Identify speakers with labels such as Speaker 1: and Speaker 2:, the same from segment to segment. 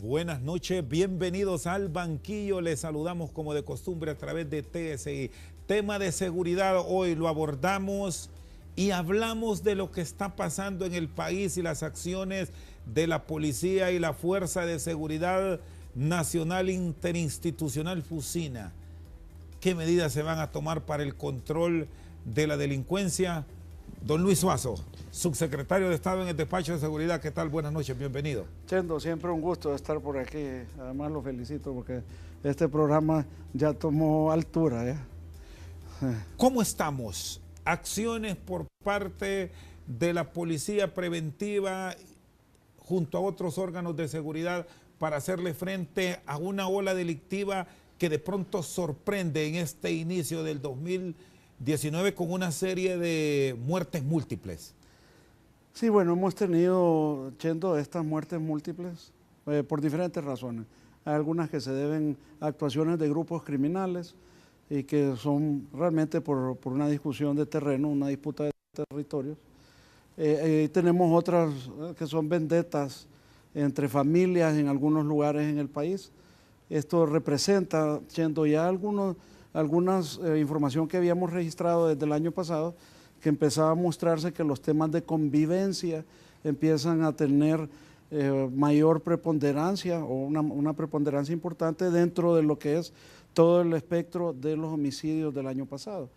Speaker 1: Buenas noches, bienvenidos al banquillo. Les saludamos como de costumbre a través de TSI. Tema de seguridad, hoy lo abordamos y hablamos de lo que está pasando en el país y las acciones de la policía y la Fuerza de Seguridad Nacional Interinstitucional FUSINA. ¿Qué medidas se van a tomar para el control de la delincuencia? Don Luis Suazo, subsecretario de Estado en el Despacho de Seguridad, ¿qué tal? Buenas noches, bienvenido.
Speaker 2: Chendo, siempre un gusto estar por aquí. Además lo felicito porque este programa ya tomó altura. ¿Ya?
Speaker 1: ¿Cómo estamos? Acciones por parte de la Policía Preventiva junto a otros órganos de seguridad para hacerle frente a una ola delictiva que de pronto sorprende en este inicio del 2019 con una serie de muertes múltiples.
Speaker 2: Sí, bueno, hemos tenido, Chendo, estas muertes múltiples por diferentes razones. Hay algunas que se deben a actuaciones de grupos criminales y que son realmente por una discusión de terreno, una disputa de territorios. Tenemos otras que son vendetas entre familias en algunos lugares en el país. Esto representa, Chendo, ya algunas información que habíamos registrado desde el año pasado, que empezaba a mostrarse que los temas de convivencia empiezan a tener mayor preponderancia o una preponderancia importante dentro de lo que es todo el espectro de los homicidios del año pasado.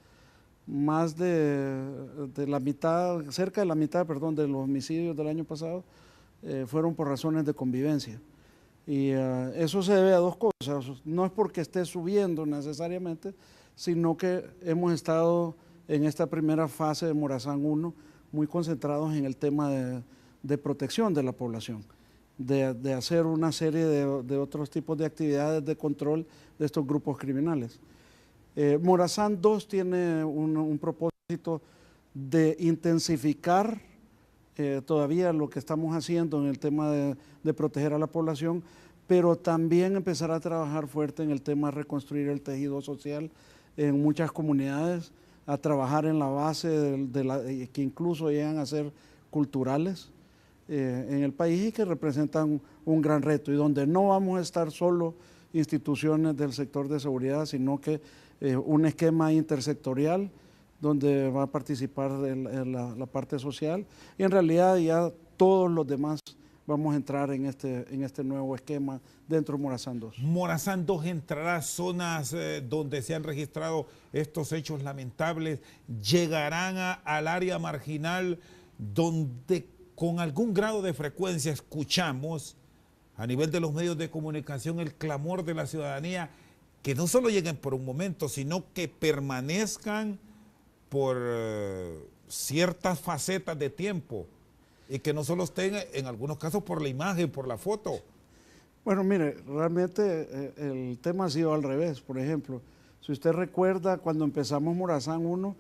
Speaker 2: Más de la mitad, cerca de la mitad, perdón, de los homicidios del año pasado fueron por razones de convivencia. Y eso se debe a dos cosas, no es porque esté subiendo necesariamente, sino que hemos estado en esta primera fase de Morazán 1 muy concentrados en el tema de protección de la población, de hacer una serie de otros tipos de actividades de control de estos grupos criminales. Morazán 2 tiene un propósito de intensificar todavía lo que estamos haciendo en el tema de proteger a la población, pero también empezar a trabajar fuerte en el tema de reconstruir el tejido social en muchas comunidades, a trabajar en la base que incluso llegan a ser culturales en el país y que representan un gran reto, y donde no vamos a estar solo instituciones del sector de seguridad, sino que un esquema intersectorial donde va a participar la parte social, y en realidad ya todos los demás vamos a entrar en este nuevo esquema dentro de Morazán 2.
Speaker 1: Morazán 2 entrará a zonas donde se han registrado estos hechos lamentables, llegarán al área marginal donde con algún grado de frecuencia escuchamos a nivel de los medios de comunicación el clamor de la ciudadanía que no solo lleguen por un momento, sino que permanezcan por ciertas facetas de tiempo y que no solo estén en algunos casos por la imagen, por la foto.
Speaker 2: Bueno, mire, realmente el tema ha sido al revés. Por ejemplo, si usted recuerda cuando empezamos Morazán 1,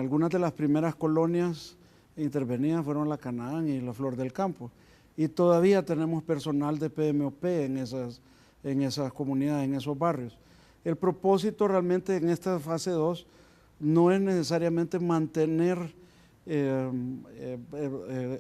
Speaker 2: algunas de las primeras colonias intervenidas fueron la Canaán y la Flor del Campo, y todavía tenemos personal de PMOP en esas comunidades, en esos barrios. El propósito realmente en esta fase 2 no es necesariamente mantener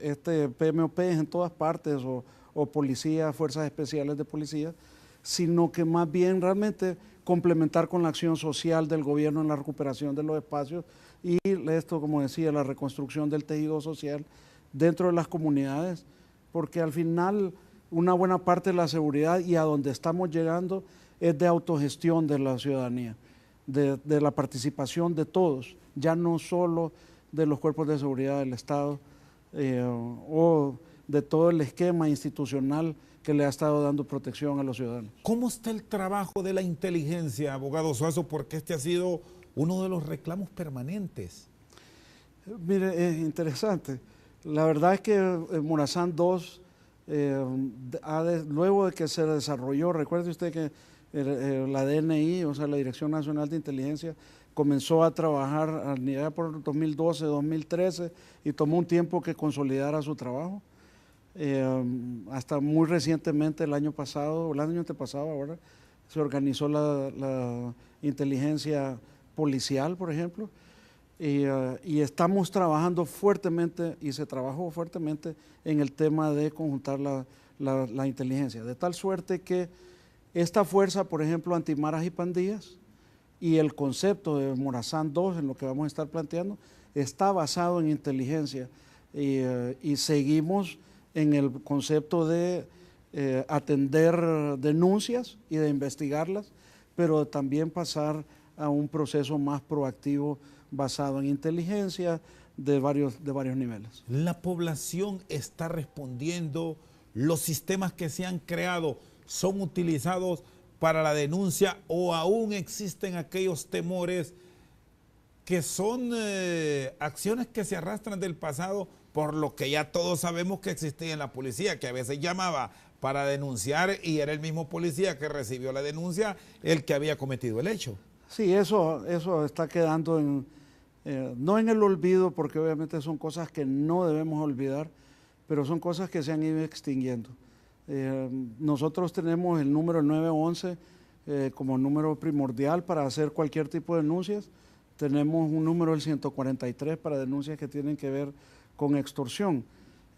Speaker 2: este PMOP en todas partes o policía, fuerzas especiales de policía, sino que más bien realmente complementar con la acción social del gobierno en la recuperación de los espacios y esto, como decía, la reconstrucción del tejido social dentro de las comunidades, porque al final una buena parte de la seguridad y a donde estamos llegando es de autogestión de la ciudadanía, de la participación de todos, ya no solo de los cuerpos de seguridad del Estado o de todo el esquema institucional que le ha estado dando protección a los ciudadanos.
Speaker 1: ¿Cómo está el trabajo de la inteligencia, abogado Suazo? Porque este ha sido uno de los reclamos permanentes.
Speaker 2: Mire, es interesante. La verdad es que Morazán 2, luego de que se desarrolló, recuerde usted que la DNI, o sea, la Dirección Nacional de Inteligencia, comenzó a trabajar a nivel por 2012, 2013 y tomó un tiempo que consolidara su trabajo. Hasta muy recientemente, el año pasado, o el año antepasado ahora, se organizó la inteligencia policial, por ejemplo, y estamos trabajando fuertemente y se trabajó fuertemente en el tema de conjuntar la inteligencia, de tal suerte que esta fuerza, por ejemplo, antimaras y pandillas, y el concepto de Morazán 2, en lo que vamos a estar planteando, está basado en inteligencia y seguimos en el concepto de atender denuncias y de investigarlas, pero también pasar a un proceso más proactivo basado en inteligencia de varios niveles.
Speaker 1: La población está respondiendo, los sistemas que se han creado son utilizados para la denuncia o aún existen aquellos temores que son acciones que se arrastran del pasado, por lo que ya todos sabemos que existía en la policía, que a veces llamaba para denunciar y era el mismo policía que recibió la denuncia el que había cometido el hecho.
Speaker 2: Sí, eso está quedando no en el olvido, porque obviamente son cosas que no debemos olvidar, pero son cosas que se han ido extinguiendo. Nosotros tenemos el número 911 como número primordial para hacer cualquier tipo de denuncias. Tenemos un número, el 143, para denuncias que tienen que ver con extorsión.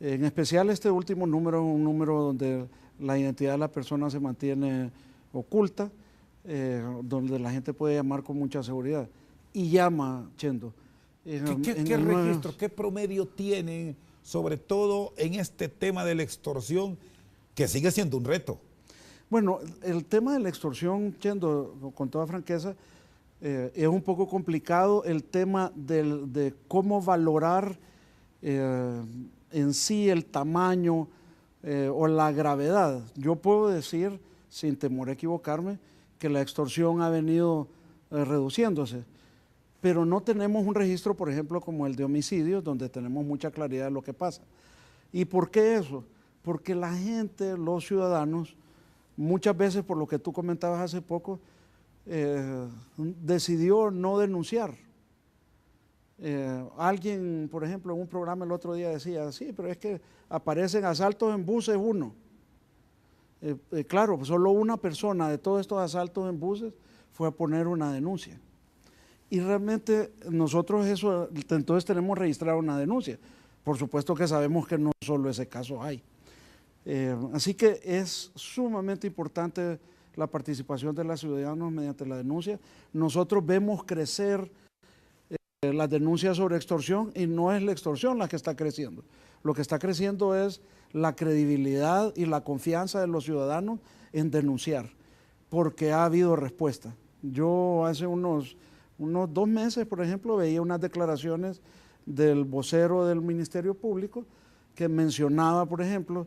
Speaker 2: En especial este último número es un número donde la identidad de la persona se mantiene oculta, donde la gente puede llamar con mucha seguridad. Y llama, Chendo.
Speaker 1: ¿Qué registro, qué promedio tienen, sobre todo en este tema de la extorsión, que sigue siendo un reto?
Speaker 2: Bueno, el tema de la extorsión, Chendo, con toda franqueza, es un poco complicado el tema de cómo valorar en sí el tamaño o la gravedad. Yo puedo decir, sin temor a equivocarme, que la extorsión ha venido reduciéndose, pero no tenemos un registro, por ejemplo, como el de homicidios, donde tenemos mucha claridad de lo que pasa. ¿Y por qué eso? Porque la gente, los ciudadanos, muchas veces, por lo que tú comentabas hace poco, decidió no denunciar. Alguien, por ejemplo, en un programa el otro día decía, sí, pero es que aparecen asaltos en buses uno. Claro, solo una persona de todos estos asaltos en buses fue a poner una denuncia. Y realmente nosotros entonces tenemos registrada una denuncia. Por supuesto que sabemos que no solo ese caso hay. Así que es sumamente importante la participación de los ciudadanos mediante la denuncia. Nosotros vemos crecer las denuncias sobre extorsión y no es la extorsión la que está creciendo. Lo que está creciendo es la credibilidad y la confianza de los ciudadanos en denunciar, porque ha habido respuesta. Yo hace unos 2 meses, por ejemplo, veía unas declaraciones del vocero del Ministerio Público que mencionaba, por ejemplo,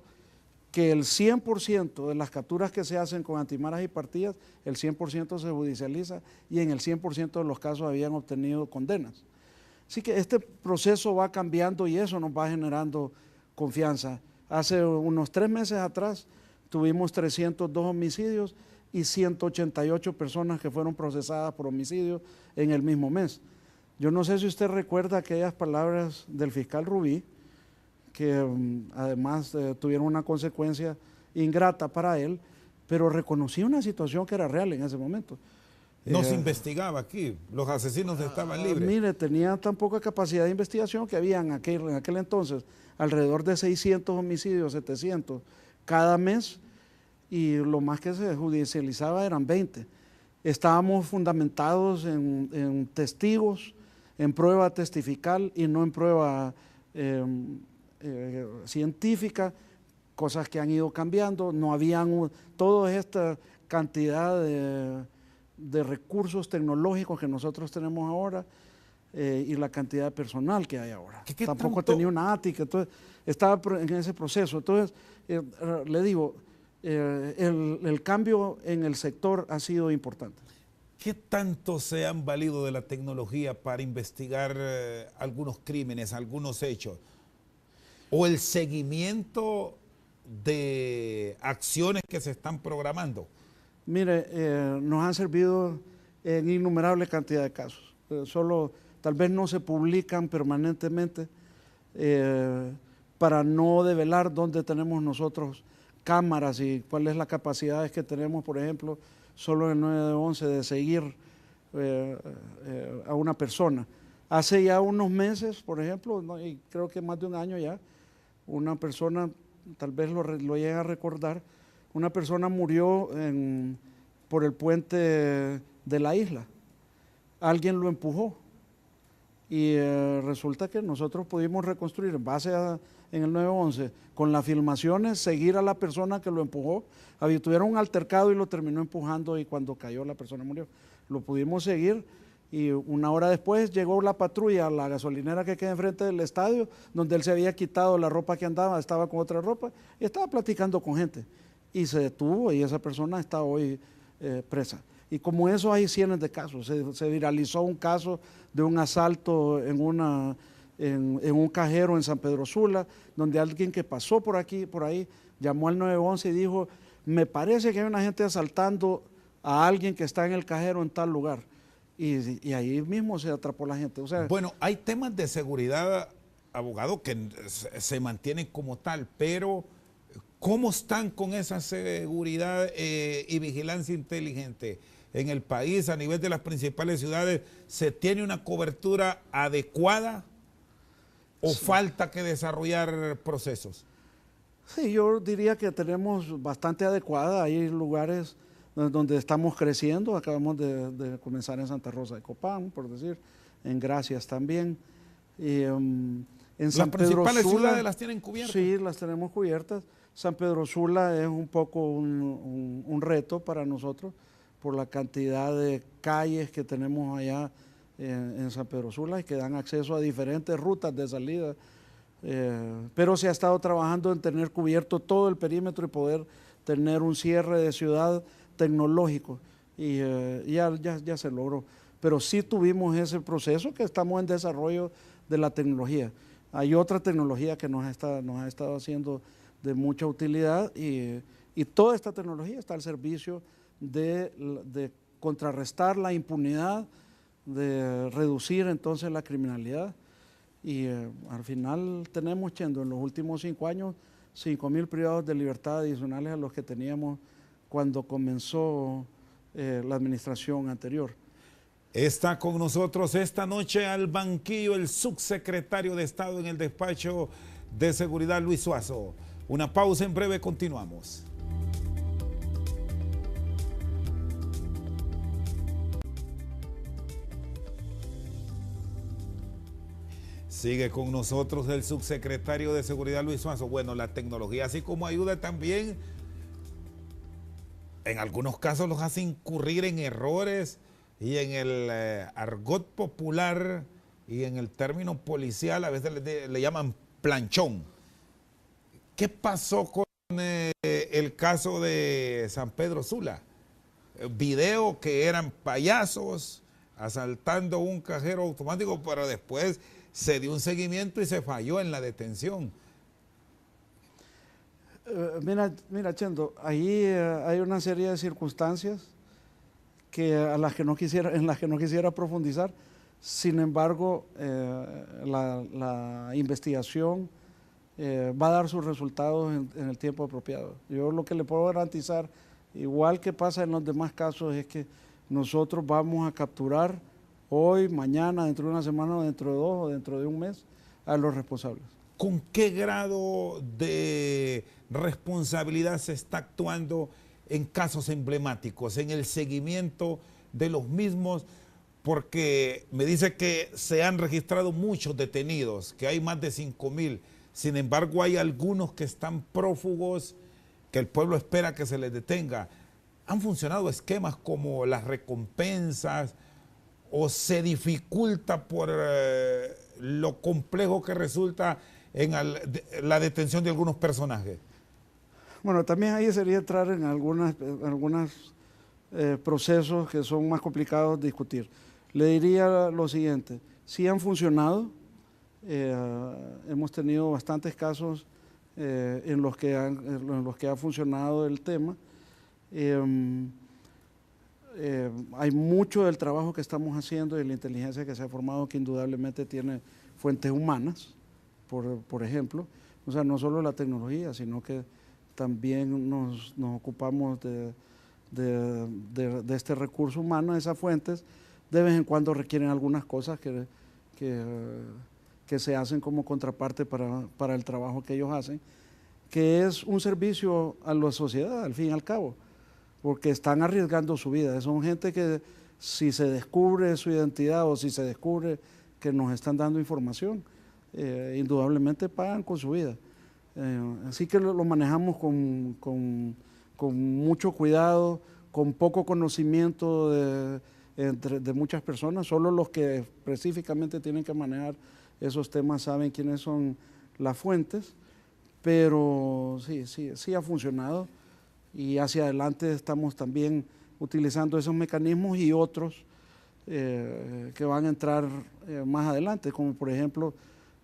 Speaker 2: que el 100% de las capturas que se hacen con antimaras y partidas, el 100% se judicializa y en el 100% de los casos habían obtenido condenas. Así que este proceso va cambiando y eso nos va generando confianza. Hace unos 3 meses atrás tuvimos 302 homicidios y 188 personas que fueron procesadas por homicidio en el mismo mes. Yo no sé si usted recuerda aquellas palabras del fiscal Rubí, que además tuvieron una consecuencia ingrata para él, pero reconocí una situación que era real en ese momento.
Speaker 1: No se investigaba aquí, los asesinos estaban libres.
Speaker 2: Mire, tenía tan poca capacidad de investigación que había en aquel entonces alrededor de 600 homicidios, 700 cada mes, y lo más que se judicializaba eran 20. Estábamos fundamentados en testigos, en prueba testifical y no en prueba científica, cosas que han ido cambiando. No habían toda esta cantidad de recursos tecnológicos que nosotros tenemos ahora y la cantidad de personal que hay ahora. Tampoco tenía una ática, entonces estaba en ese proceso. Entonces, le digo, el cambio en el sector ha sido importante.
Speaker 1: ¿Qué tanto se han valido de la tecnología para investigar algunos crímenes, algunos hechos? ¿O el seguimiento de acciones que se están programando?
Speaker 2: Mire, nos han servido en innumerable cantidad de casos. Solo tal vez no se publican permanentemente para no develar dónde tenemos nosotros cámaras y cuáles las capacidades que tenemos, por ejemplo, solo en el 911 de seguir a una persona. Hace ya unos meses, por ejemplo, y creo que más de un año ya, una persona tal vez lo llega a recordar, una persona murió por el puente de la isla. Alguien lo empujó y resulta que nosotros pudimos reconstruir en base en el 911, con las filmaciones, seguir a la persona que lo empujó. Tuvieron un altercado y lo terminó empujando, y cuando cayó la persona murió. Lo pudimos seguir y una hora después llegó la patrulla a la gasolinera que queda enfrente del estadio, donde él se había quitado la ropa que andaba, estaba con otra ropa y estaba platicando con gente. Y se detuvo y esa persona está hoy presa. Y como eso hay cientos de casos. Se viralizó un caso de un asalto en un cajero en San Pedro Sula, donde alguien que pasó por ahí, llamó al 911 y dijo: me parece que hay una gente asaltando a alguien que está en el cajero en tal lugar. Y ahí mismo se atrapó la gente. O sea,
Speaker 1: bueno, hay temas de seguridad, abogado, que se mantienen como tal, pero ¿cómo están con esa seguridad y vigilancia inteligente en el país a nivel de las principales ciudades? ¿Se tiene una cobertura adecuada o sí, falta que desarrollar procesos?
Speaker 2: Sí, yo diría que tenemos bastante adecuada. Hay lugares donde estamos creciendo. Acabamos de comenzar en Santa Rosa de Copán, por decir, en Gracias también. Y, en San Pedro Sula,
Speaker 1: ¿las principales ciudades las tienen cubiertas?
Speaker 2: Sí, las tenemos cubiertas. San Pedro Sula es un poco un reto para nosotros por la cantidad de calles que tenemos allá en San Pedro Sula y que dan acceso a diferentes rutas de salida. Pero se ha estado trabajando en tener cubierto todo el perímetro y poder tener un cierre de ciudad tecnológico, y ya se logró. Pero sí tuvimos ese proceso, que estamos en desarrollo de la tecnología. Hay otra tecnología que nos ha estado haciendo de mucha utilidad, y toda esta tecnología está al servicio de contrarrestar la impunidad, de reducir entonces la criminalidad. Y al final tenemos, Chendo, en los últimos 5 años, 5.000 privados de libertad adicionales a los que teníamos cuando comenzó la administración anterior.
Speaker 1: Está con nosotros esta noche al banquillo el subsecretario de Estado en el despacho de Seguridad, Luis Suazo. Una pausa, en breve continuamos. Sigue con nosotros el subsecretario de Seguridad, Luis Suazo. Bueno, la tecnología, así como ayuda también, en algunos casos los hace incurrir en errores, y en el argot popular y en el término policial a veces le llaman planchón. ¿Qué pasó con el caso de San Pedro Sula? Video que eran payasos asaltando un cajero automático, pero después se dio un seguimiento y se falló en la detención.
Speaker 2: Mira, Chendo, ahí hay una serie de circunstancias en las que no quisiera profundizar. Sin embargo, la investigación va a dar sus resultados en el tiempo apropiado. Yo lo que le puedo garantizar, igual que pasa en los demás casos, es que nosotros vamos a capturar hoy, mañana, dentro de una semana, o dentro de 2 o dentro de un mes, a los responsables.
Speaker 1: ¿Con qué grado de responsabilidad se está actuando en casos emblemáticos, en el seguimiento de los mismos? Porque me dice que se han registrado muchos detenidos, que hay más de 5.000. Sin embargo, hay algunos que están prófugos, que el pueblo espera que se les detenga. ¿Han funcionado esquemas como las recompensas, o se dificulta por lo complejo que resulta en la detención de algunos personajes?
Speaker 2: Bueno, también ahí sería entrar en algunos procesos que son más complicados de discutir. Le diría lo siguiente: sí han funcionado, hemos tenido bastantes casos en los que ha funcionado el tema. Hay mucho del trabajo que estamos haciendo y la inteligencia que se ha formado que indudablemente tiene fuentes humanas, por ejemplo. O sea, no solo la tecnología, sino que también nos ocupamos de este recurso humano. Esas fuentes de vez en cuando requieren algunas cosas que se hacen como contraparte para el trabajo que ellos hacen, que es un servicio a la sociedad, al fin y al cabo, porque están arriesgando su vida. Son gente que si se descubre su identidad o si se descubre que nos están dando información, indudablemente pagan con su vida. Así que lo manejamos con mucho cuidado, con poco conocimiento de muchas personas. Solo los que específicamente tienen que manejar esos temas saben quiénes son las fuentes, pero sí ha funcionado, y hacia adelante estamos también utilizando esos mecanismos y otros que van a entrar más adelante, como por ejemplo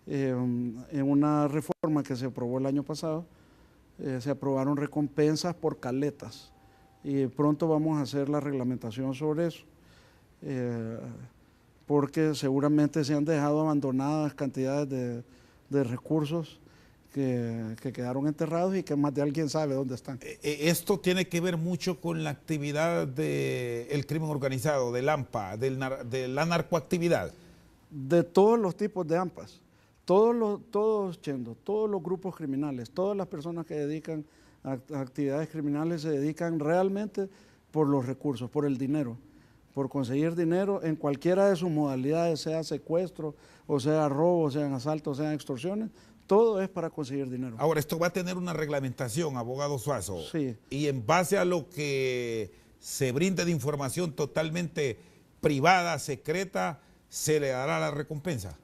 Speaker 2: en una reforma que se aprobó el año pasado, se aprobaron recompensas por caletas, y pronto vamos a hacer la reglamentación sobre eso, porque seguramente se han dejado abandonadas cantidades de recursos que quedaron enterrados y que más de alguien sabe dónde están.
Speaker 1: Esto tiene que ver mucho con la actividad del crimen organizado, del AMPA, de la narcoactividad.
Speaker 2: De todos los tipos de AMPAs, todos, Chendo, todos los grupos criminales, todas las personas que dedican a actividades criminales se dedican realmente por los recursos, por el dinero, por conseguir dinero en cualquiera de sus modalidades, sea secuestro, o sea robo, sean asaltos, sean extorsiones. Todo es para conseguir dinero.
Speaker 1: Ahora, esto va a tener una reglamentación, abogado Suazo.
Speaker 2: Sí.
Speaker 1: Y en base a lo que se brinde de información totalmente privada, secreta, se le dará la recompensa.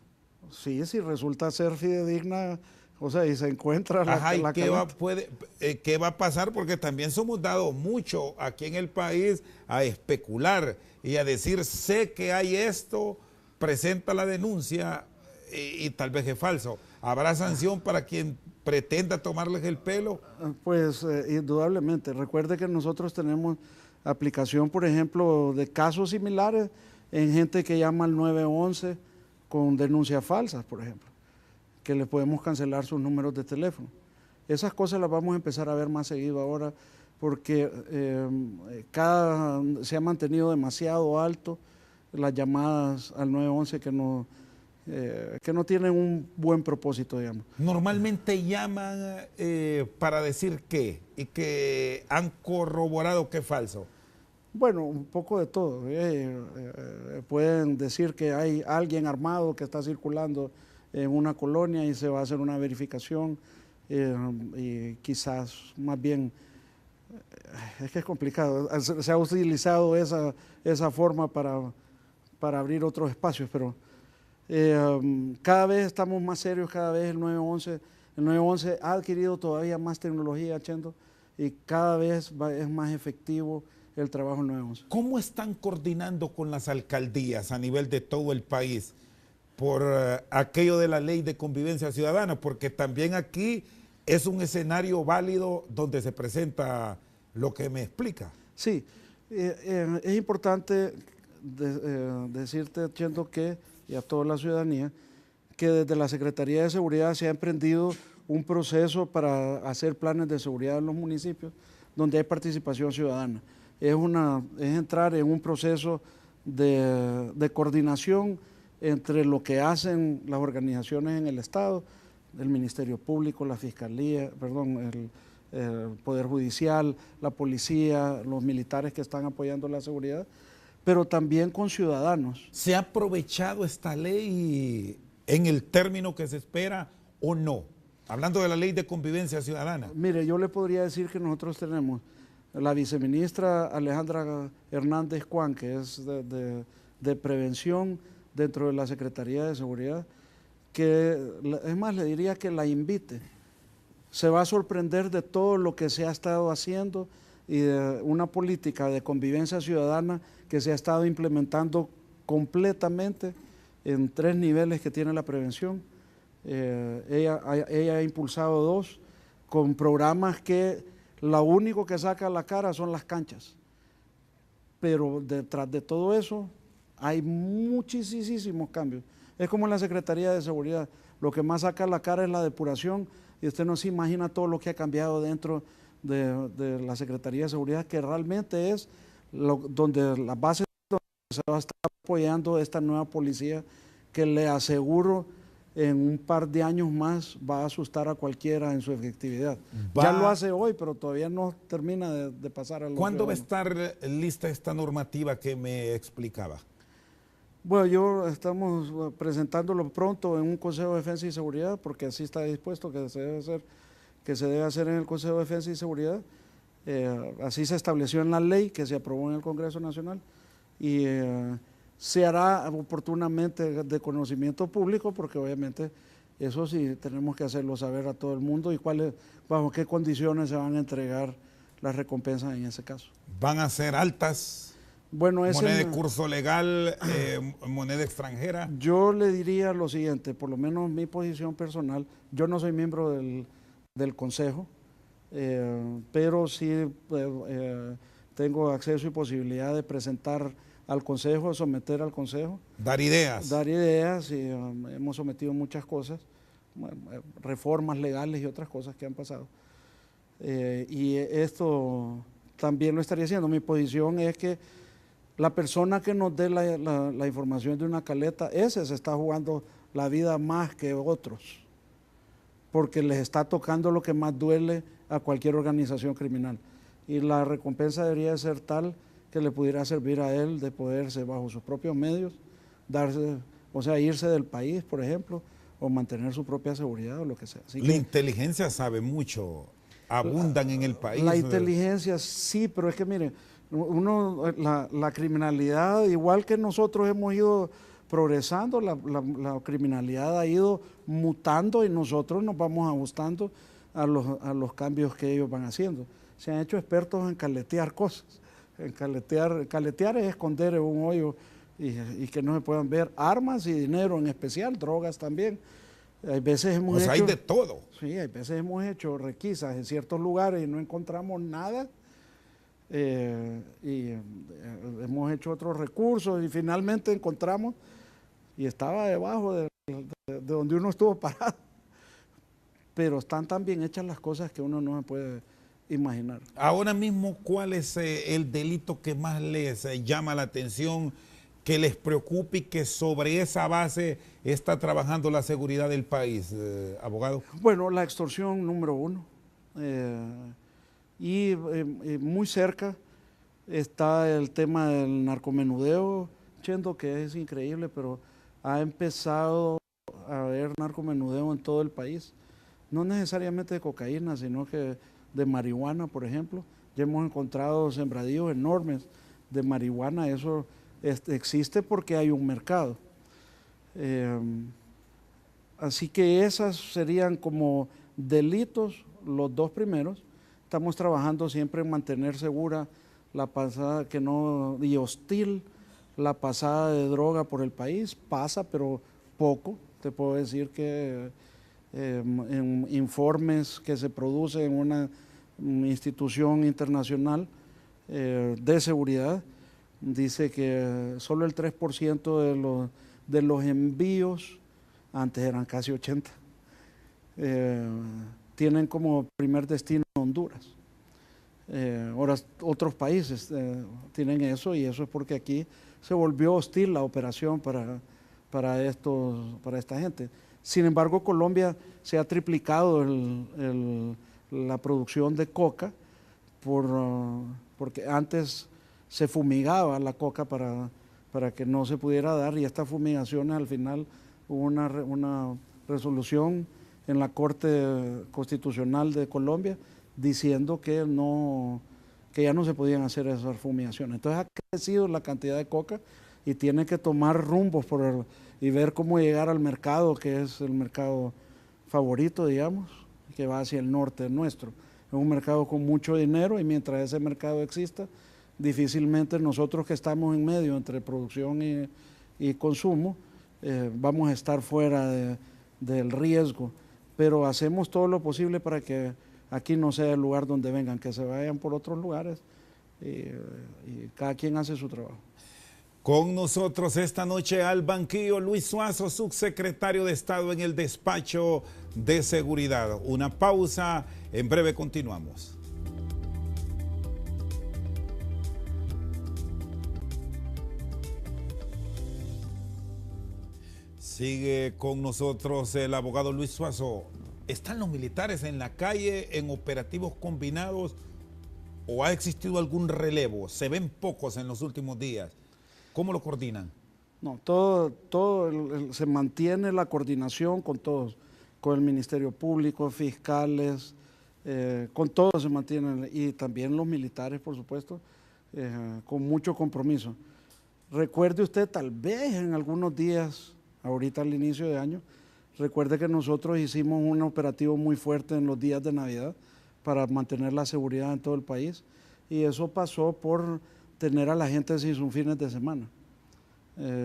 Speaker 2: Sí, si resulta ser fidedigna, o sea, y se encuentra la
Speaker 1: ¿qué va a pasar? Porque también somos dados mucho aquí en el país a especular y a decir, sé que hay esto, presenta la denuncia y tal vez es falso. ¿Habrá sanción para quien pretenda tomarles el pelo?
Speaker 2: Pues indudablemente. Recuerde que nosotros tenemos aplicación, por ejemplo, de casos similares en gente que llama al 911 con denuncias falsas, por ejemplo, que le podemos cancelar sus números de teléfono. Esas cosas las vamos a empezar a ver más seguido ahora, porque se ha mantenido demasiado alto las llamadas al 911 que no tienen un buen propósito, digamos.
Speaker 1: Normalmente llaman para decir qué y que han corroborado que es falso.
Speaker 2: Bueno, un poco de todo. Pueden decir que hay alguien armado que está circulando en una colonia y se va a hacer una verificación, y quizás más bien, es que es complicado, se ha utilizado esa forma para abrir otros espacios, pero cada vez estamos más serios, cada vez el 911 ha adquirido todavía más tecnología, Chendo, y cada vez es más efectivo el trabajo del 911.
Speaker 1: ¿Cómo están coordinando con las alcaldías a nivel de todo el país por aquello de la ley de convivencia ciudadana? Porque también aquí es un escenario válido donde se presenta lo que me explica.
Speaker 2: Sí, es importante decirte, Chendo, y a toda la ciudadanía, que desde la Secretaría de Seguridad se ha emprendido un proceso para hacer planes de seguridad en los municipios donde hay participación ciudadana. Es entrar en un proceso de coordinación entre lo que hacen las organizaciones en el Estado, el Ministerio Público, la Fiscalía, el Poder Judicial, la policía, los militares que están apoyando la seguridad, pero también con ciudadanos.
Speaker 1: ¿Se ha aprovechado esta ley en el término que se espera o no? Hablando de la ley de convivencia ciudadana.
Speaker 2: Mire, yo le podría decir que nosotros tenemos la viceministra Alejandra Hernández Cuán, que es de prevención dentro de la Secretaría de Seguridad, que es más, le diría que la invite. Se va a sorprender de todo lo que se ha estado haciendo y de una política de convivencia ciudadana que se ha estado implementando completamente en 3 niveles que tiene la prevención. Ella ha impulsado 2 con programas que lo único que saca a la cara son las canchas, pero detrás de todo eso hay muchísimos cambios. Es como en la Secretaría de Seguridad, lo que más saca a la cara es la depuración, y usted no se imagina todo lo que ha cambiado dentro de la Secretaría de Seguridad, que realmente es donde la base donde se va a estar apoyando esta nueva policía, que le aseguro en un par de años más va a asustar a cualquiera en su efectividad. Ya lo hace hoy, pero todavía no termina de pasar a lo
Speaker 1: ¿Cuándo va a estar lista esta normativa que me explicaba?
Speaker 2: Bueno, estamos presentándolo pronto en un Consejo de Defensa y Seguridad, porque así está dispuesto que se debe hacer en el Consejo de Defensa y Seguridad. Así se estableció en la ley que se aprobó en el Congreso Nacional y se hará oportunamente de conocimiento público, porque obviamente eso sí tenemos que hacerlo saber a todo el mundo y bajo qué condiciones se van a entregar las recompensas en ese caso.
Speaker 1: ¿Van a ser altas?
Speaker 2: Bueno,
Speaker 1: ¿Moneda de curso legal, moneda extranjera?
Speaker 2: Yo le diría lo siguiente, por lo menos mi posición personal, yo no soy miembro del Consejo, pero sí tengo acceso y posibilidad de presentar al Consejo, someter al Consejo.
Speaker 1: Dar ideas.
Speaker 2: Dar ideas, y hemos sometido muchas cosas, reformas legales y otras cosas que han pasado. Y esto también lo estaría haciendo. Mi posición es que la persona que nos dé la información de una caleta, ese se está jugando la vida más que otros, porque les está tocando lo que más duele a cualquier organización criminal. Y la recompensa debería ser tal que le pudiera servir a él de poderse, bajo sus propios medios, irse del país, por ejemplo, o mantener su propia seguridad o lo que sea. Así
Speaker 1: la inteligencia sabe mucho, abundan en el país.
Speaker 2: La inteligencia sí, pero es que mire, la criminalidad, igual que nosotros hemos ido progresando, la criminalidad ha ido mutando y nosotros nos vamos ajustando a los cambios que ellos van haciendo. Se han hecho expertos en caletear cosas. Caletear es esconder en un hoyo y que no se puedan ver armas y dinero en especial, drogas también. Hay veces
Speaker 1: hay de todo.
Speaker 2: Sí, hay veces hemos hecho requisas en ciertos lugares y no encontramos nada. Hemos hecho otros recursos y finalmente encontramos y estaba debajo de donde uno estuvo parado. Pero están tan bien hechas las cosas que uno no se puede imaginar.
Speaker 1: Ahora mismo, ¿cuál es el delito que más les llama la atención, que les preocupe y que sobre esa base está trabajando la seguridad del país, abogado?
Speaker 2: Bueno, la extorsión número uno. Muy cerca está el tema del narcomenudeo, Chendo, que es increíble, pero ha empezado a haber narcomenudeo en todo el país. No necesariamente de cocaína, sino que de marihuana, por ejemplo. Ya hemos encontrado sembradíos enormes de marihuana. Eso existe porque hay un mercado. Así que esas serían como delitos, los dos primeros. Estamos trabajando siempre en mantener segura la pasada y hostil la pasada de droga por el país. Pasa, pero poco. Te puedo decir que en informes que se producen en una institución internacional de seguridad, dice que solo el 3% de los envíos, antes eran casi 80%, tienen como primer destino Honduras. Ahora otros países tienen eso, y eso es porque aquí se volvió hostil la operación para esta gente. Sin embargo, Colombia se ha triplicado la producción de coca porque antes se fumigaba la coca para que no se pudiera dar, y estas fumigaciones al final hubo una resolución en la Corte Constitucional de Colombia diciendo que ya no se podían hacer esas fumigaciones. Entonces ha crecido la cantidad de coca y tiene que tomar rumbos y ver cómo llegar al mercado, que es el mercado favorito, digamos, que va hacia el norte nuestro. Es un mercado con mucho dinero, y mientras ese mercado exista, difícilmente nosotros que estamos en medio entre producción y consumo, vamos a estar fuera del riesgo. Pero hacemos todo lo posible para que aquí no sea el lugar donde vengan, que se vayan por otros lugares, y cada quien hace su trabajo.
Speaker 1: Con nosotros esta noche al banquillo Luis Suazo, subsecretario de Estado en el despacho de seguridad. Una pausa, en breve continuamos. Sigue con nosotros el abogado Luis Suazo. ¿Están los militares en la calle en operativos combinados o ha existido algún relevo? Se ven pocos en los últimos días. ¿Cómo lo coordinan?
Speaker 2: No, se mantiene la coordinación con todos, con el Ministerio Público, fiscales, con todos se mantienen, y también los militares, por supuesto, con mucho compromiso. Recuerde usted, tal vez en algunos días, ahorita al inicio de año, recuerde que nosotros hicimos un operativo muy fuerte en los días de Navidad para mantener la seguridad en todo el país, y eso pasó por tener a la gente sin sus fines de semana,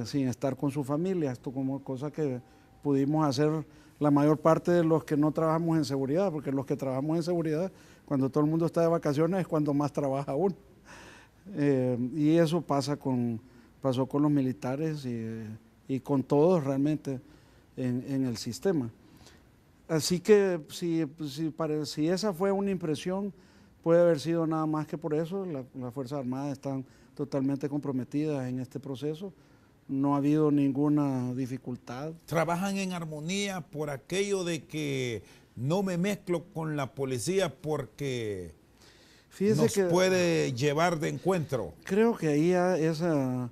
Speaker 2: sin estar con su familia, esto como cosa que pudimos hacer la mayor parte de los que no trabajamos en seguridad, porque los que trabajamos en seguridad, cuando todo el mundo está de vacaciones es cuando más trabaja uno. Y eso pasó con los militares y con todos realmente en el sistema. Así que si esa fue una impresión, puede haber sido nada más que por eso. Las Fuerzas Armadas están totalmente comprometidas en este proceso. No ha habido ninguna dificultad.
Speaker 1: ¿Trabajan en armonía por aquello de que no me mezclo con la policía porque nos puede llevar de encuentro?
Speaker 2: Creo que ahí esa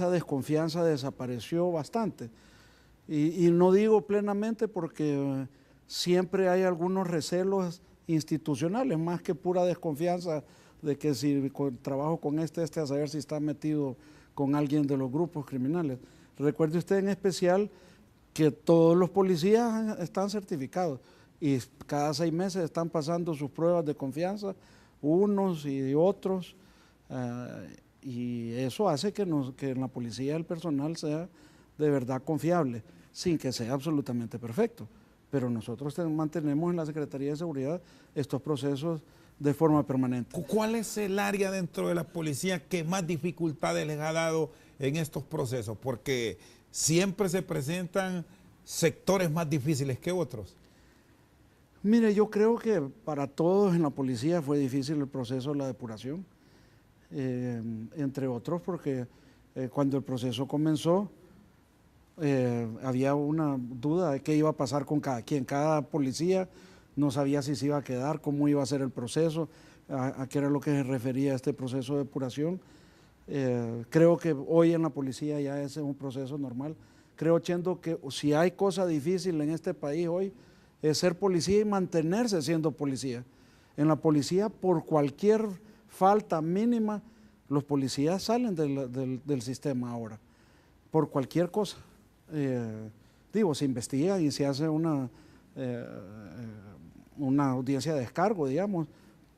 Speaker 2: desconfianza desapareció bastante. Y no digo plenamente porque siempre hay algunos recelos institucionales, más que pura desconfianza de que si trabajo con a saber si está metido con alguien de los grupos criminales. Recuerde usted en especial que todos los policías están certificados y cada 6 meses están pasando sus pruebas de confianza, unos y otros, y eso hace que en la policía el personal sea de verdad confiable, sin que sea absolutamente perfecto. Pero nosotros mantenemos en la Secretaría de Seguridad estos procesos de forma permanente.
Speaker 1: ¿Cuál es el área dentro de la policía que más dificultades les ha dado en estos procesos? Porque siempre se presentan sectores más difíciles que otros.
Speaker 2: Mire, yo creo que para todos en la policía fue difícil el proceso de la depuración, entre otros porque cuando el proceso comenzó había una duda de qué iba a pasar con cada quien. Cada policía no sabía si se iba a quedar, cómo iba a ser el proceso, a qué era lo que se refería a este proceso de depuración. Creo que hoy en la policía ya es un proceso normal. Creo, Chendo, que si hay cosa difícil en este país hoy es ser policía y mantenerse siendo policía. En la policía, por cualquier falta mínima, los policías salen del sistema ahora, por cualquier cosa. Se investiga y se hace una audiencia de descargo, digamos,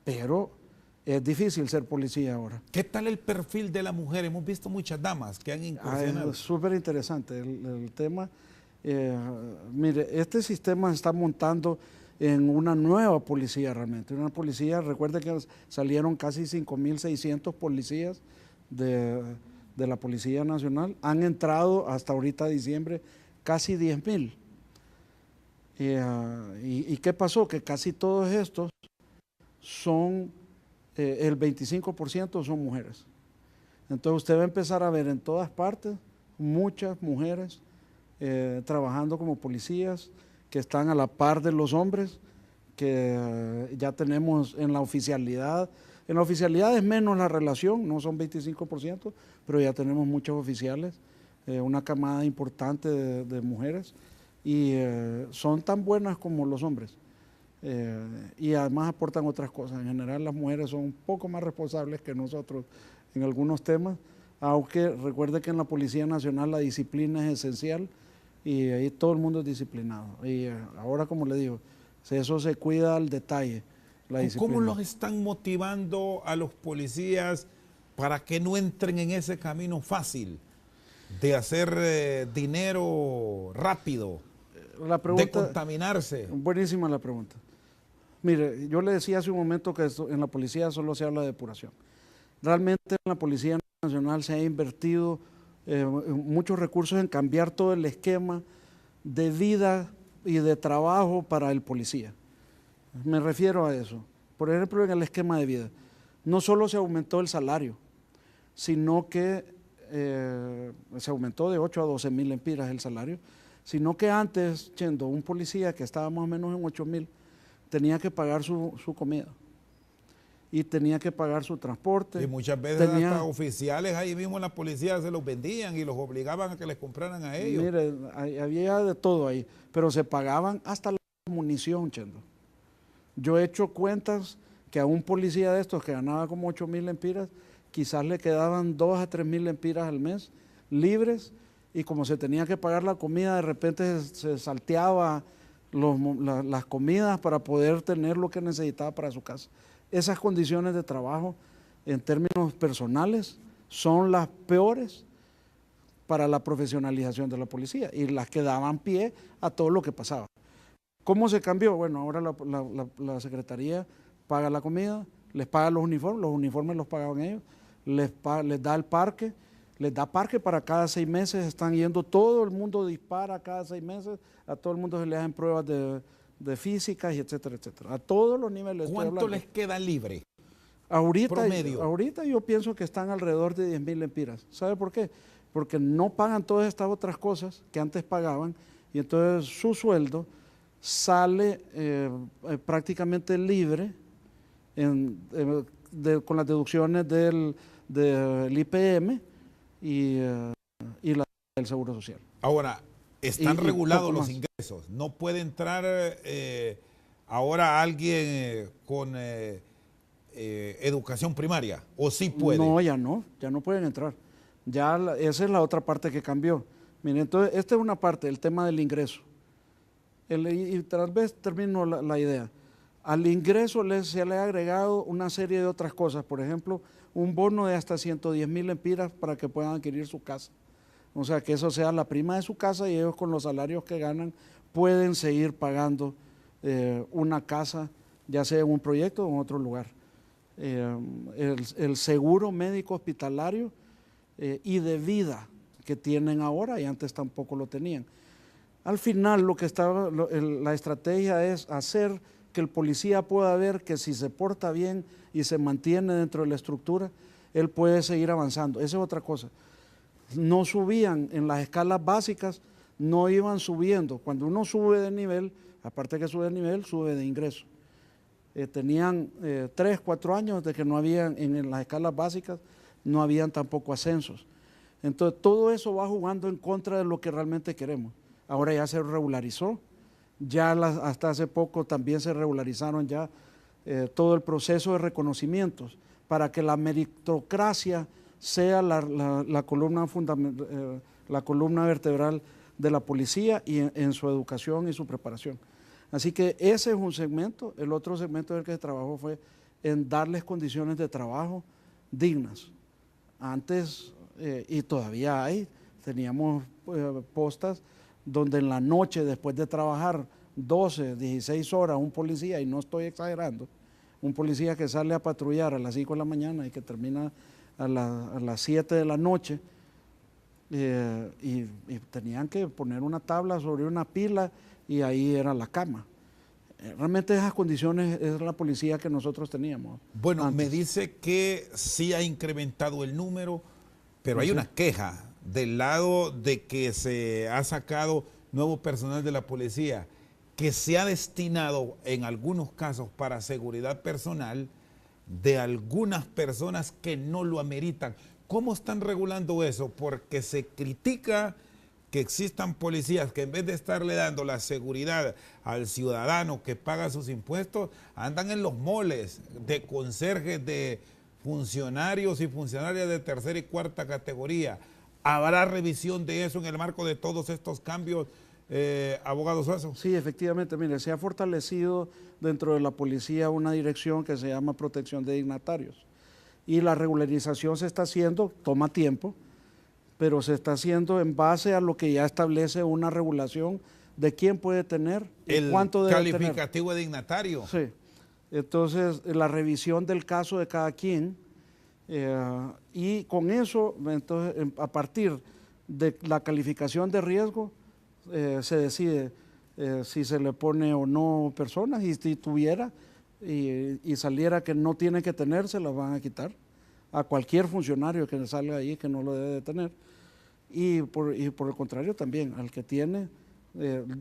Speaker 2: pero es difícil ser policía ahora.
Speaker 1: ¿Qué tal el perfil de la mujer? Hemos visto muchas damas que han incursionado.
Speaker 2: Es súper interesante el tema. Mire, este sistema se está montando en una nueva policía realmente, una policía, recuerde que salieron casi 5.600 policías de la Policía Nacional, han entrado hasta ahorita diciembre casi 10.000. ¿Y qué pasó? Que casi todos estos son, el 25% son mujeres. Entonces usted va a empezar a ver en todas partes muchas mujeres trabajando como policías que están a la par de los hombres, que ya tenemos en la oficialidad. En la oficialidad es menos la relación, no son 25%, pero ya tenemos muchos oficiales, una camada importante de mujeres, y son tan buenas como los hombres. Y además aportan otras cosas. En general las mujeres son un poco más responsables que nosotros en algunos temas, aunque recuerde que en la Policía Nacional la disciplina es esencial y ahí todo el mundo es disciplinado. Y ahora, como le digo, eso se cuida al detalle.
Speaker 1: ¿Cómo los están motivando a los policías para que no entren en ese camino fácil de hacer dinero rápido, de contaminarse?
Speaker 2: Buenísima la pregunta. Mire, yo le decía hace un momento que en la policía solo se habla de depuración. Realmente en la Policía Nacional se ha invertido muchos recursos en cambiar todo el esquema de vida y de trabajo para el policía. Me refiero a eso. Por ejemplo, en el esquema de vida, no solo se aumentó el salario, sino que se aumentó de 8 a 12.000 lempiras el salario, sino que antes, Chendo, un policía que estaba más o menos en 8.000, tenía que pagar su comida y tenía que pagar su transporte.
Speaker 1: Y muchas veces hasta oficiales ahí mismo en la policía se los vendían y los obligaban a que les compraran a ellos.
Speaker 2: Mire, había de todo ahí, pero se pagaban hasta la munición, Chendo. Yo he hecho cuentas que a un policía de estos que ganaba como 8.000 lempiras, quizás le quedaban 2 a 3.000 lempiras al mes libres, y como se tenía que pagar la comida, de repente se salteaba las comidas para poder tener lo que necesitaba para su casa. Esas condiciones de trabajo en términos personales son las peores para la profesionalización de la policía y las que daban pie a todo lo que pasaba. ¿Cómo se cambió? Bueno, ahora la Secretaría paga la comida, les paga los uniformes los pagaban ellos, les da el parque, les da parque para cada 6 meses, están yendo, todo el mundo dispara cada 6 meses, a todo el mundo se le hacen pruebas de físicas y etcétera, etcétera, a todos los niveles.
Speaker 1: ¿Cuánto les queda libre?
Speaker 2: Ahorita yo pienso que están alrededor de 10.000 lempiras. ¿Sabe por qué? Porque no pagan todas estas otras cosas que antes pagaban y entonces su sueldo sale prácticamente libre con las deducciones del IPM y del Seguro Social.
Speaker 1: Ahora, están regulados los ingresos. No puede entrar ahora alguien con educación primaria, ¿o sí puede?
Speaker 2: No, ya no pueden entrar. Esa es la otra parte que cambió. Miren, entonces, esta es una parte, el tema del ingreso. Y tal vez termino la idea. Al ingreso se le ha agregado una serie de otras cosas, por ejemplo, un bono de hasta 110.000 lempiras para que puedan adquirir su casa. O sea, que eso sea la prima de su casa y ellos con los salarios que ganan pueden seguir pagando una casa, ya sea en un proyecto o en otro lugar. El seguro médico hospitalario y de vida que tienen ahora y antes tampoco lo tenían. Al final la estrategia es hacer que el policía pueda ver que si se porta bien y se mantiene dentro de la estructura, él puede seguir avanzando. Esa es otra cosa. No subían en las escalas básicas, no iban subiendo. Cuando uno sube de nivel, aparte que sube de nivel, sube de ingreso. Tenían 3, 4 años de que no habían, en las escalas básicas, no habían tampoco ascensos. Entonces todo eso va jugando en contra de lo que realmente queremos. Ahora ya se regularizó, hasta hace poco también se regularizaron ya todo el proceso de reconocimientos para que la meritocracia sea la columna vertebral de la policía y en su educación y su preparación. Así que ese es un segmento. El otro segmento en el que se trabajó fue en darles condiciones de trabajo dignas. Antes, y todavía teníamos postas donde en la noche, después de trabajar 12, 16 horas, un policía, y no estoy exagerando, un policía que sale a patrullar a las 5 de la mañana y que termina a las 7 de la noche, y tenían que poner una tabla sobre una pila y ahí era la cama. Realmente esas condiciones es la policía que nosotros teníamos.
Speaker 1: Bueno, antes. Me dice que sí ha incrementado el número, pero hay una queja del lado de que se ha sacado nuevo personal de la policía, que se ha destinado en algunos casos para seguridad personal de algunas personas que no lo ameritan. ¿Cómo están regulando eso? Porque se critica que existan policías que en vez de estarle dando la seguridad al ciudadano que paga sus impuestos, andan en los moles de conserjes, de funcionarios y funcionarias de tercera y cuarta categoría. ¿Habrá revisión de eso en el marco de todos estos cambios, abogado Suazo?
Speaker 2: Sí, efectivamente, mire, se ha fortalecido dentro de la policía una dirección que se llama protección de dignatarios y la regularización se está haciendo, toma tiempo, pero se está haciendo en base a lo que ya establece una regulación de quién puede tener y cuánto debe tener.
Speaker 1: El calificativo de dignatario.
Speaker 2: Sí, entonces la revisión del caso de cada quien. Y con eso, entonces, a partir de la calificación de riesgo, se decide si se le pone o no personas, y si tuviera y saliera que no tiene que tener, se las van a quitar. a cualquier funcionario que salga ahí que no lo debe de tener. Y por el contrario también, al que tiene,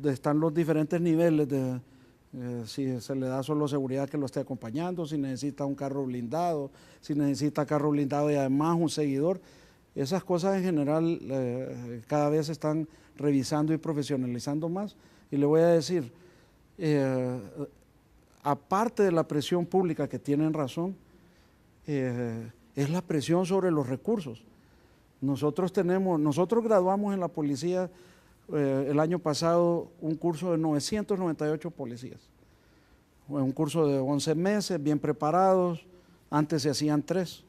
Speaker 2: están los diferentes niveles de si se le da solo seguridad que lo esté acompañando, si necesita un carro blindado, si necesita carro blindado y además un seguidor. Esas cosas en general cada vez se están revisando y profesionalizando más. Y le voy a decir, aparte de la presión pública que tienen razón, es la presión sobre los recursos. Nosotros graduamos en la policía el año pasado un curso de 998 policías. Un curso de 11 meses, bien preparados, antes se hacían 3.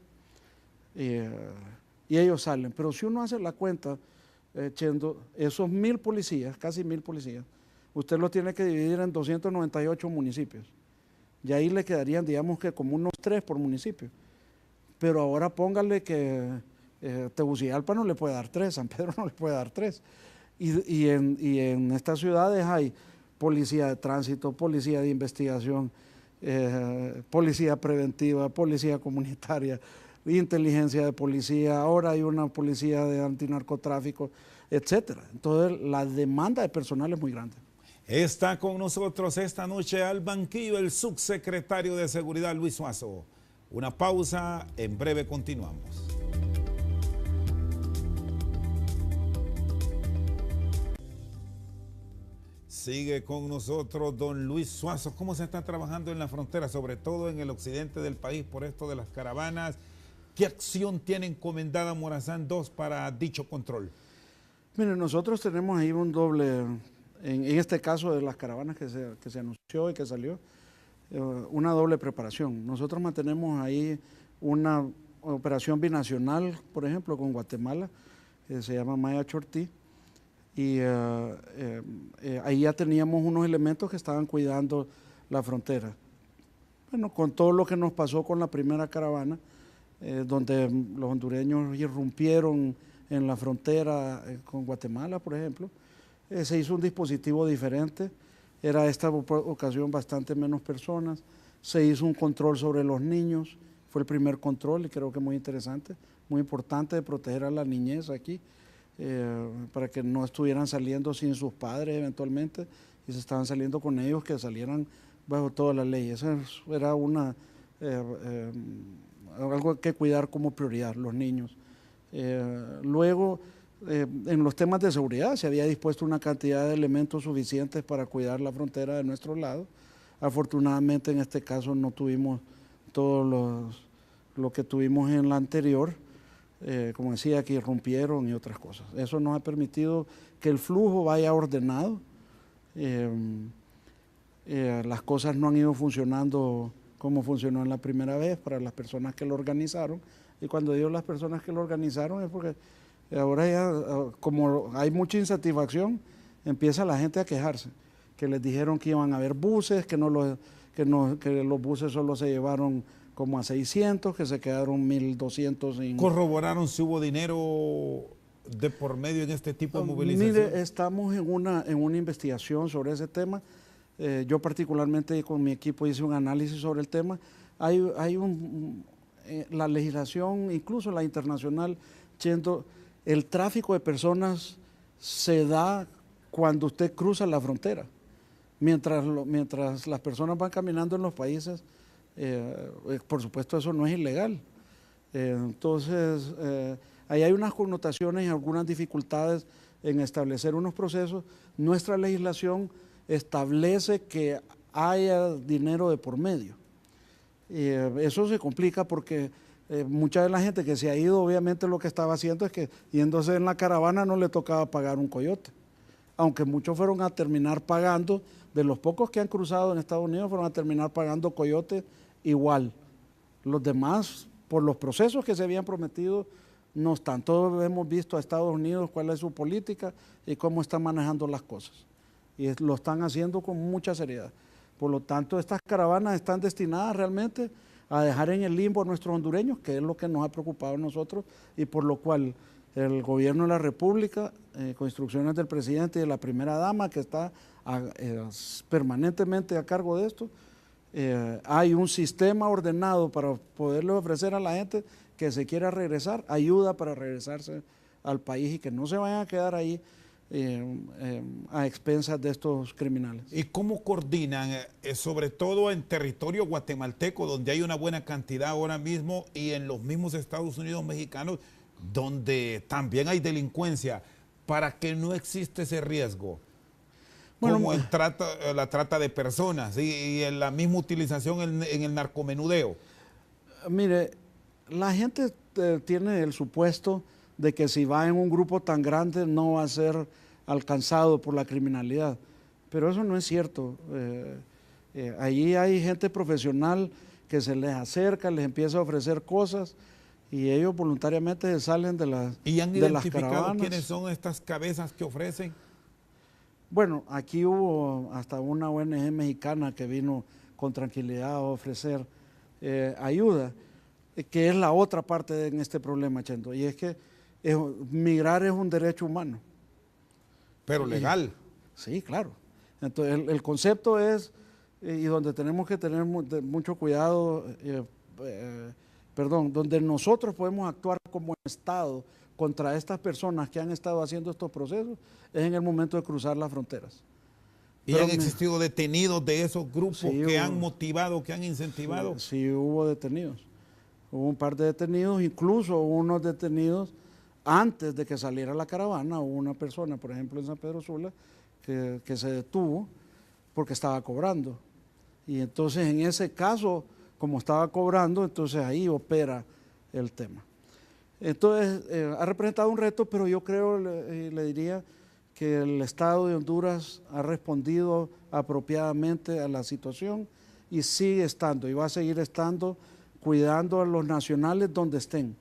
Speaker 2: Y ellos salen. Pero si uno hace la cuenta, Chendo, esos 1000 policías, casi 1000 policías, usted los tiene que dividir en 298 municipios. Y ahí le quedarían, digamos que como unos 3 por municipio. Pero ahora póngale que Tegucigalpa no le puede dar 3, San Pedro no le puede dar 3. Y en estas ciudades hay policía de tránsito, policía de investigación, policía preventiva, policía comunitaria, inteligencia de policía, ahora hay una policía de antinarcotráfico, etcétera. Entonces la demanda de personal es muy grande.
Speaker 1: Está con nosotros esta noche al banquillo el subsecretario de Seguridad, Luis Suazo. Una pausa, en breve continuamos. Sigue con nosotros don Luis Suazo. ¿Cómo se está trabajando en la frontera, sobre todo en el occidente del país, por esto de las caravanas? ¿Qué acción tiene encomendada Morazán II para dicho control?
Speaker 2: Mire, nosotros tenemos ahí un doble, en este caso de las caravanas que se anunció y que salió, una doble preparación. Nosotros mantenemos ahí una operación binacional, por ejemplo, con Guatemala, que se llama Maya Chortí, y ahí ya teníamos unos elementos que estaban cuidando la frontera. Bueno, con todo lo que nos pasó con la primera caravana, donde los hondureños irrumpieron en la frontera con Guatemala, por ejemplo, se hizo un dispositivo diferente, era esta ocasión bastante menos personas, se hizo un control sobre los niños, fue el primer control y creo que muy interesante, muy importante de proteger a la niñez aquí, para que no estuvieran saliendo sin sus padres eventualmente y se estaban saliendo con ellos, que salieran bajo toda la ley. Esa era algo que cuidar como prioridad, los niños. Luego, en los temas de seguridad se había dispuesto una cantidad de elementos suficientes para cuidar la frontera de nuestro lado. Afortunadamente en este caso no tuvimos todo lo que tuvimos en la anterior, como decía, que irrumpieron y otras cosas. Eso nos ha permitido que el flujo vaya ordenado. Las cosas no han ido funcionando como funcionó en la primera vez para las personas que lo organizaron. Y cuando digo las personas que lo organizaron es porque ahora ya, como hay mucha insatisfacción, empieza la gente a quejarse, que les dijeron que iban a haber buses, que los buses solo se llevaron como a 600, que se quedaron 1.200 sin...
Speaker 1: ¿Corroboraron si hubo dinero de por medio en este tipo de movilización?
Speaker 2: Mire, estamos en una investigación sobre ese tema. Yo particularmente con mi equipo hice un análisis sobre el tema. La legislación, incluso la internacional, el tráfico de personas se da cuando usted cruza la frontera. Mientras las personas van caminando en los países, por supuesto eso no es ilegal. Entonces, ahí hay unas connotaciones y algunas dificultades en establecer unos procesos. Nuestra legislación establece que haya dinero de por medio. Eso se complica porque mucha de la gente que se ha ido, obviamente lo que estaba haciendo es que yéndose en la caravana no le tocaba pagar un coyote, aunque muchos fueron a terminar pagando, de los pocos que han cruzado en Estados Unidos fueron a terminar pagando coyote igual. Los demás, por los procesos que se habían prometido, no están. Todos hemos visto a Estados Unidos cuál es su política y cómo están manejando las cosas. Y lo están haciendo con mucha seriedad. Por lo tanto, estas caravanas están destinadas realmente a dejar en el limbo a nuestros hondureños, que es lo que nos ha preocupado a nosotros y por lo cual el gobierno de la República, con instrucciones del presidente y de la primera dama, que está permanentemente a cargo de esto, hay un sistema ordenado para poderle ofrecer a la gente que se quiera regresar, ayuda para regresarse al país y que no se vayan a quedar ahí a expensas de estos criminales.
Speaker 1: ¿Y cómo coordinan, sobre todo en territorio guatemalteco, donde hay una buena cantidad ahora mismo, y en los mismos Estados Unidos mexicanos, donde también hay delincuencia, para que no existe ese riesgo?
Speaker 2: Bueno,
Speaker 1: como la trata de personas y en la misma utilización en el narcomenudeo.
Speaker 2: Mire, la gente tiene el supuesto de que si va en un grupo tan grande no va a ser alcanzado por la criminalidad, pero eso no es cierto. Allí hay gente profesional que se les acerca, les empieza a ofrecer cosas y ellos voluntariamente se salen de las caravanas.
Speaker 1: ¿Y han identificado quiénes son estas cabezas que ofrecen?
Speaker 2: Bueno, aquí hubo hasta una ONG mexicana que vino con tranquilidad a ofrecer ayuda, que es la otra parte en este problema, Chendo, y es que migrar es un derecho humano.
Speaker 1: Pero legal.
Speaker 2: Sí, claro. Entonces el concepto es, y donde tenemos que tener mucho cuidado, donde nosotros podemos actuar como Estado contra estas personas que han estado haciendo estos procesos, es en el momento de cruzar las fronteras.
Speaker 1: ¿Y han existido detenidos de esos grupos que han motivado, que han incentivado?
Speaker 2: Sí, hubo detenidos. Hubo un par de detenidos, incluso unos detenidos antes de que saliera la caravana. Hubo una persona, por ejemplo, en San Pedro Sula, que se detuvo porque estaba cobrando. Y entonces en ese caso, como estaba cobrando, entonces ahí opera el tema. Entonces, ha representado un reto, pero yo creo, le diría, que el Estado de Honduras ha respondido apropiadamente a la situación y sigue estando, y va a seguir estando, cuidando a los nacionales donde estén.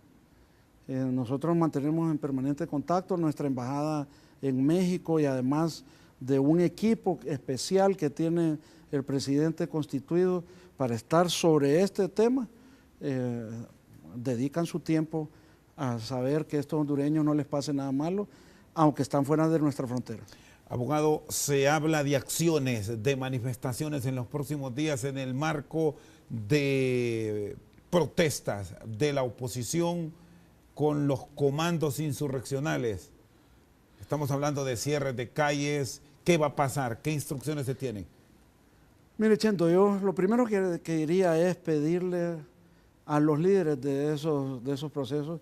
Speaker 2: Nosotros mantenemos en permanente contacto nuestra embajada en México y además de un equipo especial que tiene el presidente constituido para estar sobre este tema, dedican su tiempo a saber que a estos hondureños no les pase nada malo, aunque están fuera de nuestras fronteras.
Speaker 1: Abogado, se habla de acciones, de manifestaciones en los próximos días en el marco de protestas de la oposición con los comandos insurreccionales. Estamos hablando de cierres de calles. ¿Qué va a pasar? ¿Qué instrucciones se tienen?
Speaker 2: Mire, Chendo, yo lo primero que diría es pedirle a los líderes de esos procesos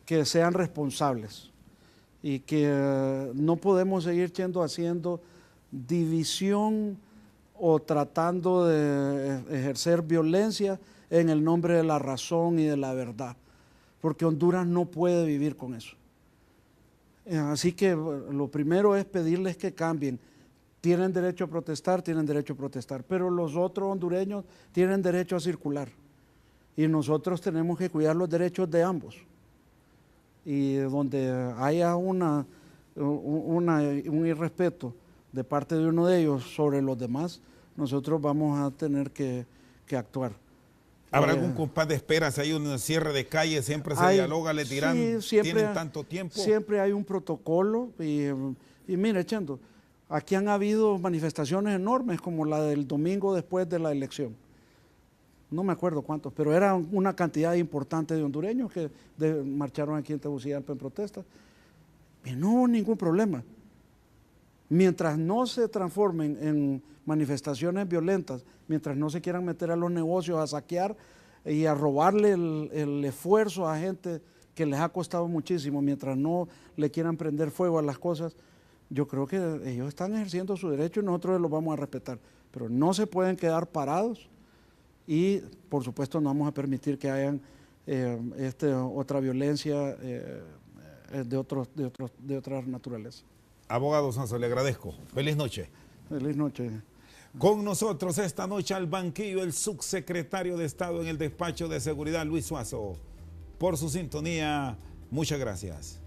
Speaker 2: que sean responsables y que no podemos seguir haciendo división o tratando de ejercer violencia en el nombre de la razón y de la verdad, porque Honduras no puede vivir con eso. Así que lo primero es pedirles que cambien. Tienen derecho a protestar, pero los otros hondureños tienen derecho a circular y nosotros tenemos que cuidar los derechos de ambos. Y donde haya un irrespeto de parte de uno de ellos sobre los demás, nosotros vamos a tener que actuar.
Speaker 1: ¿Habrá algún compás de espera? Si hay un cierre de calle, siempre se dialoga, les dirán, sí, ¿tienen tanto tiempo?
Speaker 2: Siempre hay un protocolo y mire, Chendo, aquí han habido manifestaciones enormes como la del domingo después de la elección. No me acuerdo cuántos, pero era una cantidad importante de hondureños que marcharon aquí en Tegucigalpa en protesta. Y no hubo ningún problema. Mientras no se transformen en manifestaciones violentas, mientras no se quieran meter a los negocios a saquear y a robarle el esfuerzo a gente que les ha costado muchísimo, mientras no le quieran prender fuego a las cosas, yo creo que ellos están ejerciendo su derecho y nosotros los vamos a respetar. Pero no se pueden quedar parados. Y, por supuesto, no vamos a permitir que hayan otra violencia de otra naturaleza.
Speaker 1: Abogado Sanso, le agradezco. Feliz noche.
Speaker 2: Feliz noche.
Speaker 1: Con nosotros esta noche al banquillo el subsecretario de Estado en el Despacho de Seguridad, Luis Suazo. Por su sintonía, muchas gracias.